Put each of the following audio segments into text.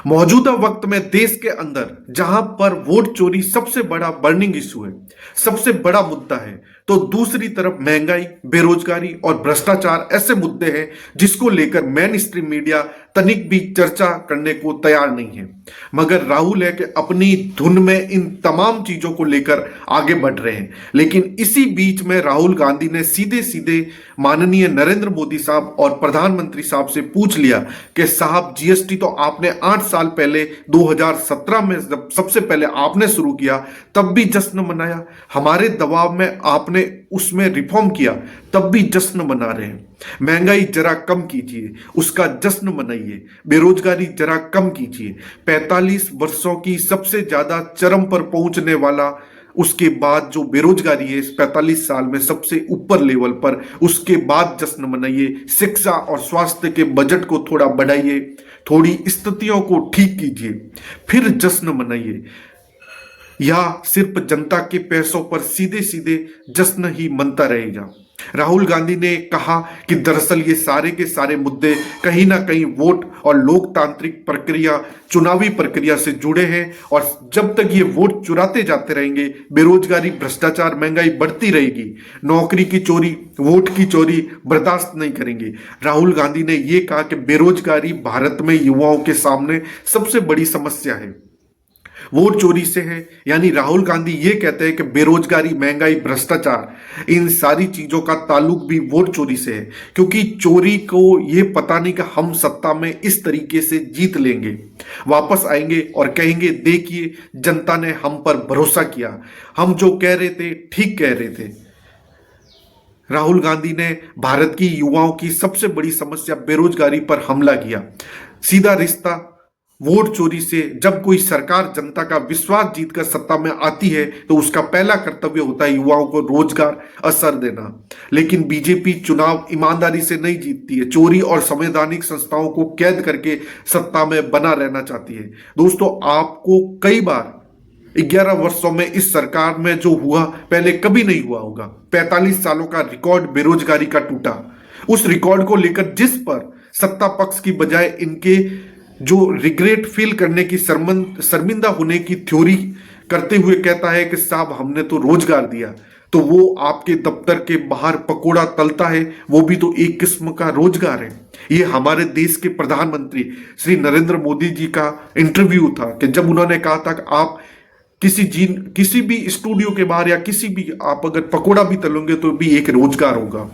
मौजूदा वक्त में देश के अंदर जहां पर वोट चोरी सबसे बड़ा बर्निंग इशू है, सबसे बड़ा मुद्दा है, तो दूसरी तरफ महंगाई, बेरोजगारी और भ्रष्टाचार ऐसे मुद्दे हैं जिसको लेकर मेन स्ट्रीम मीडिया तनिक भी चर्चा करने को तैयार नहीं है। मगर राहुल है कि अपनी धुन में इन तमाम चीजों को लेकर आगे बढ़ रहे हैं। लेकिन इसी बीच में राहुल गांधी ने सीधे सीधे माननीय नरेंद्र मोदी साहब और प्रधानमंत्री साहब से पूछ लिया कि साहब, जीएसटी तो आपने 8 साल पहले 2017 में जब सबसे पहले आपने शुरू किया तब भी जश्न मनाया, हमारे दबाव में आपने उसमें रिफॉर्म किया तब भी जश्न मना रहे हैं। महंगाई जरा कम कीजिए, उसका जश्न मनाइए। बेरोजगारी जरा कम कीजिए। 45 वर्षों की सबसे ज्यादा चरम पर पहुंचने वाला, उसके बाद जो बेरोजगारी है इस 45 साल में सबसे ऊपर लेवल पर, उसके बाद जश्न मनाइए। शिक्षा और स्वास्थ्य के बजट को थोड़ा बढ़ाइए, थोड़ी स्थितियों को ठीक कीजिए, फिर जश्न मनाइए। या सिर्फ जनता के पैसों पर सीधे सीधे जश्न ही मनता रहेगा। राहुल गांधी ने कहा कि दरअसल ये सारे के सारे मुद्दे कहीं ना कहीं वोट और लोकतांत्रिक प्रक्रिया, चुनावी प्रक्रिया से जुड़े हैं और जब तक ये वोट चुराते जाते रहेंगे, बेरोजगारी, भ्रष्टाचार, महंगाई बढ़ती रहेगी, नौकरी की चोरी, वोट की चोरी बर्दाश्त नहीं करेंगे। राहुल गांधी ने ये कहा कि बेरोजगारी भारत में युवाओं के सामने सबसे बड़ी समस्या है, वोट चोरी से है। यानी राहुल गांधी ये कहते हैं कि बेरोजगारी, महंगाई, भ्रष्टाचार, इन सारी चीजों का ताल्लुक भी वोट चोरी से है, क्योंकि चोरी को ये पता नहीं कि हम सत्ता में इस तरीके से जीत लेंगे, वापस आएंगे और कहेंगे देखिए जनता ने हम पर भरोसा किया, हम जो कह रहे थे ठीक कह रहे थे। राहुल गांधी ने भारत की युवाओं की सबसे बड़ी समस्या बेरोजगारी पर हमला किया। सीधा रिश्ता वोट चोरी से। जब कोई सरकार जनता का विश्वास जीतकर सत्ता में आती है तो उसका पहला कर्तव्य होता है युवाओं को रोजगार अवसर देना। लेकिन बीजेपी चुनाव ईमानदारी से नहीं जीतती है, चोरी और संवैधानिक संस्थाओं को कैद करके सत्ता में बना रहना चाहती है। दोस्तों, आपको कई बार 11 वर्षों में इस सरकार में जो हुआ पहले कभी नहीं हुआ होगा। 45 सालों का रिकॉर्ड बेरोजगारी का टूटा। उस रिकॉर्ड को लेकर जिस पर सत्ता पक्ष की बजाय इनके जो रिग्रेट फील करने की, शर्मिंदा होने की थ्योरी करते हुए कहता है कि साहब हमने तो रोजगार दिया, तो वो आपके दफ्तर के बाहर पकोड़ा तलता है, वो भी तो एक किस्म का रोजगार है। ये हमारे देश के प्रधानमंत्री श्री नरेंद्र मोदी जी का इंटरव्यू था कि जब उन्होंने कहा था कि आप किसी भी स्टूडियो के बाहर या किसी भी आप अगर पकोड़ा भी तलोगे तो भी एक रोजगार होगा,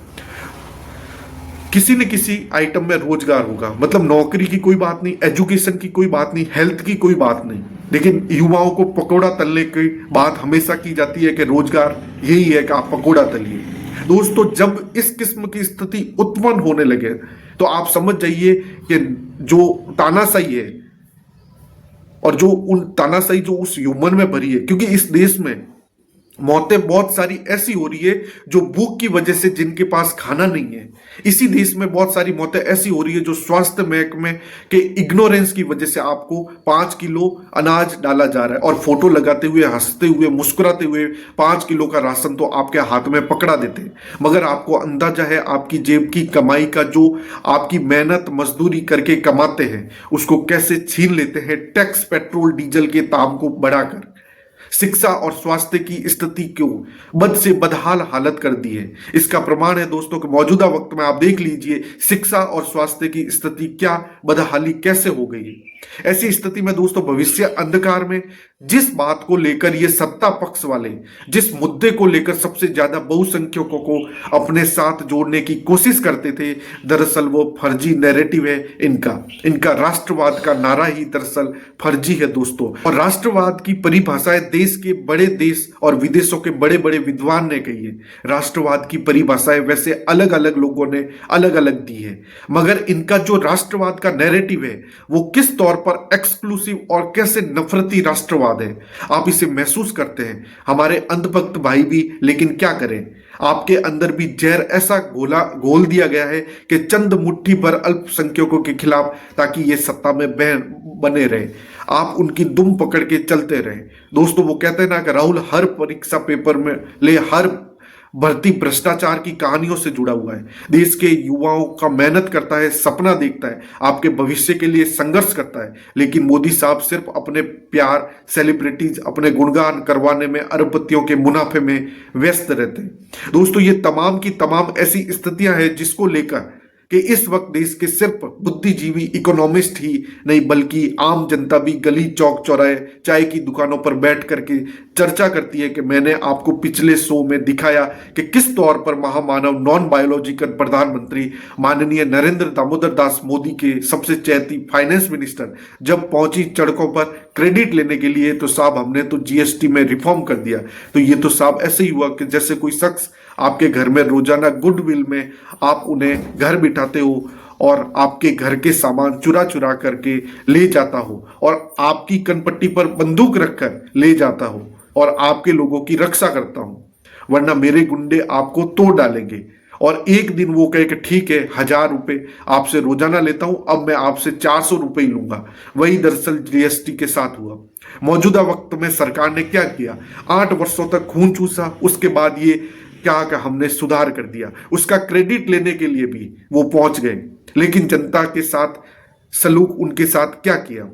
किसी न किसी आइटम में रोजगार होगा। मतलब नौकरी की कोई बात नहीं, एजुकेशन की कोई बात नहीं, हेल्थ की कोई बात नहीं, लेकिन युवाओं को पकोड़ा तलने की बात हमेशा की जाती है कि रोजगार यही है कि आप पकोड़ा तलिए। दोस्तों, जब इस किस्म की स्थिति उत्पन्न होने लगे तो आप समझ जाइए कि जो तानाशाही है और जो उन तानाशाही जो उस ह्यूमन में भरी है, क्योंकि इस देश में मौतें बहुत सारी ऐसी हो रही है जो भूख की वजह से, जिनके पास खाना नहीं है। इसी देश में बहुत सारी मौतें ऐसी हो रही है जो स्वास्थ्य महकमे के इग्नोरेंस की वजह से आपको 5 किलो अनाज डाला जा रहा है और फोटो लगाते हुए, हंसते हुए, मुस्कुराते हुए 5 किलो का राशन तो आपके हाथ में पकड़ा देते हैं। मगर आपको अंदाजा है आपकी जेब की कमाई का, जो आपकी मेहनत मजदूरी करके कमाते हैं, उसको कैसे छीन लेते हैं टैक्स, पेट्रोल, डीजल के दाम को बढ़ाकर। शिक्षा और स्वास्थ्य की स्थिति को बद से बदहाल हालत कर दी है। इसका प्रमाण है दोस्तों कि मौजूदा वक्त में आप देख लीजिए शिक्षा और स्वास्थ्य की स्थिति क्या बदहाली कैसे हो गई है। ऐसी स्थिति में दोस्तों भविष्य अंधकार में जिस बात को लेकर ये सत्ता पक्ष वाले, जिस मुद्दे को लेकर सबसे ज्यादा बहुसंख्यकों को अपने साथ जोड़ने की कोशिश करते थे, दरअसल वो फर्जी नैरेटिव है इनका राष्ट्रवाद का नारा ही दरअसल फर्जी है दोस्तों। और राष्ट्रवाद की परिभाषाएं देश के बड़े देश और विदेशों के बड़े बड़े विद्वान ने कही है। राष्ट्रवाद की परिभाषाएं वैसे अलग अलग लोगों ने अलग अलग दी है, मगर इनका जो राष्ट्रवाद का नैरेटिव है वो किस तौर पर एक्सक्लूसिव और कैसे नफरती राष्ट्रवाद है, आप इसे महसूस करते हैं हमारे अंधभक्त भाई भी। लेकिन क्या करें, आपके अंदर भी जहर ऐसा घोल दिया गया है कि चंद मुट्ठी भर अल्पसंख्यकों के खिलाफ, ताकि ये सत्ता में बने रहे, आप उनकी दुम पकड़ के चलते रहे। दोस्तों, वो कहते हैं ना कि राहुल हर परीक्षा पेपर में ले, हर बढ़ती भ्रष्टाचार की कहानियों से जुड़ा हुआ है। देश के युवाओं का मेहनत करता है, सपना देखता है, आपके भविष्य के लिए संघर्ष करता है। लेकिन मोदी साहब सिर्फ अपने प्यार, सेलिब्रिटीज, अपने गुणगान करवाने में, अरबपतियों के मुनाफे में व्यस्त रहते हैं। दोस्तों, ये तमाम की तमाम ऐसी स्थितियां हैं जिसको लेकर कि इस वक्त देश के सिर्फ बुद्धिजीवी इकोनॉमिस्ट ही नहीं बल्कि आम जनता भी गली चौक चौराहे चाय की दुकानों पर बैठ करके चर्चा करती है कि मैंने आपको पिछले शो में दिखाया कि किस तौर पर महामानव नॉन बायोलॉजिकल प्रधानमंत्री माननीय नरेंद्र दामोदर दास मोदी के सबसे चहेती फाइनेंस मिनिस्टर जब पहुंची सड़कों पर क्रेडिट लेने के लिए तो साहब हमने तो जीएसटी में रिफॉर्म कर दिया। तो ये तो साहब ऐसे ही हुआ कि जैसे कोई शख्स आपके घर में रोजाना गुडविल में आप उन्हें घर बिठाते हो और आपके घर के सामान चुरा चुरा करके ले जाता हो और आपकी कनपट्टी पर बंदूक रखकर ले जाता हो और आपके लोगों की रक्षा करता हूं, वरना मेरे गुंडे आपको तोड़ डालेंगे। और एक दिन वो कहे कि ठीक है, 1000 रुपए आपसे रोजाना लेता हूं, अब मैं आपसे 400 रुपए ही लूंगा। वही दरअसल जीएसटी के साथ हुआ। मौजूदा वक्त में सरकार ने क्या किया, 8 वर्षों तक खून चूसा, उसके बाद ये क्या कि हमने सुधार कर दिया। उसका क्रेडिट लेने के लिए भी वो पहुंच गए, लेकिन जनता के साथ सलूक उनके साथ क्या किया,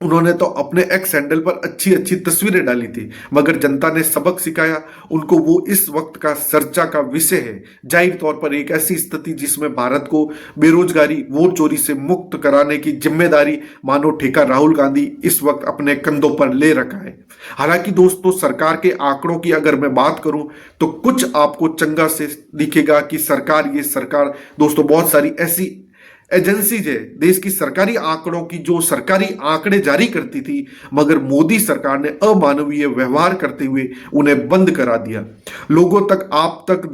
उन्होंने तो अपने एक्स हैंडल पर अच्छी अच्छी तस्वीरें डाली थी, मगर जनता ने सबक सिखाया उनको। वो इस वक्त का चर्चा का विषय है। जाहिर तौर पर एक ऐसी स्थिति जिसमें भारत को बेरोजगारी, वोट चोरी से मुक्त कराने की जिम्मेदारी मानो ठेका राहुल गांधी इस वक्त अपने कंधों पर ले रखा है। हालांकि दोस्तों, सरकार के आंकड़ों की अगर मैं बात करूं तो कुछ आपको चंगा से दिखेगा कि ये सरकार दोस्तों बहुत सारी ऐसी एजेंसीज है देश की सरकारी आंकड़ों की जो सरकारी आंकड़े जारी करती थी, मगर मोदी सरकार ने अमानवीय व्यवहार करते हुए उन्हें बंद करा दिया। लोगों तक, आप तक,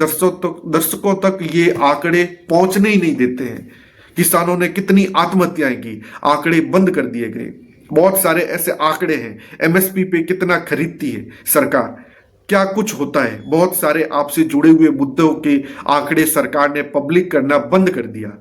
दर्शकों तक ये आंकड़े पहुंचने ही नहीं देते हैं। किसानों ने कितनी आत्महत्याएं की, आंकड़े बंद कर दिए गए। बहुत सारे ऐसे आंकड़े हैं, एमएसपी पे कितना खरीदती है सरकार, क्या कुछ होता है। बहुत सारे आपसे जुड़े हुए मुद्दों के आंकड़े सरकार ने पब्लिक करना बंद कर दिया।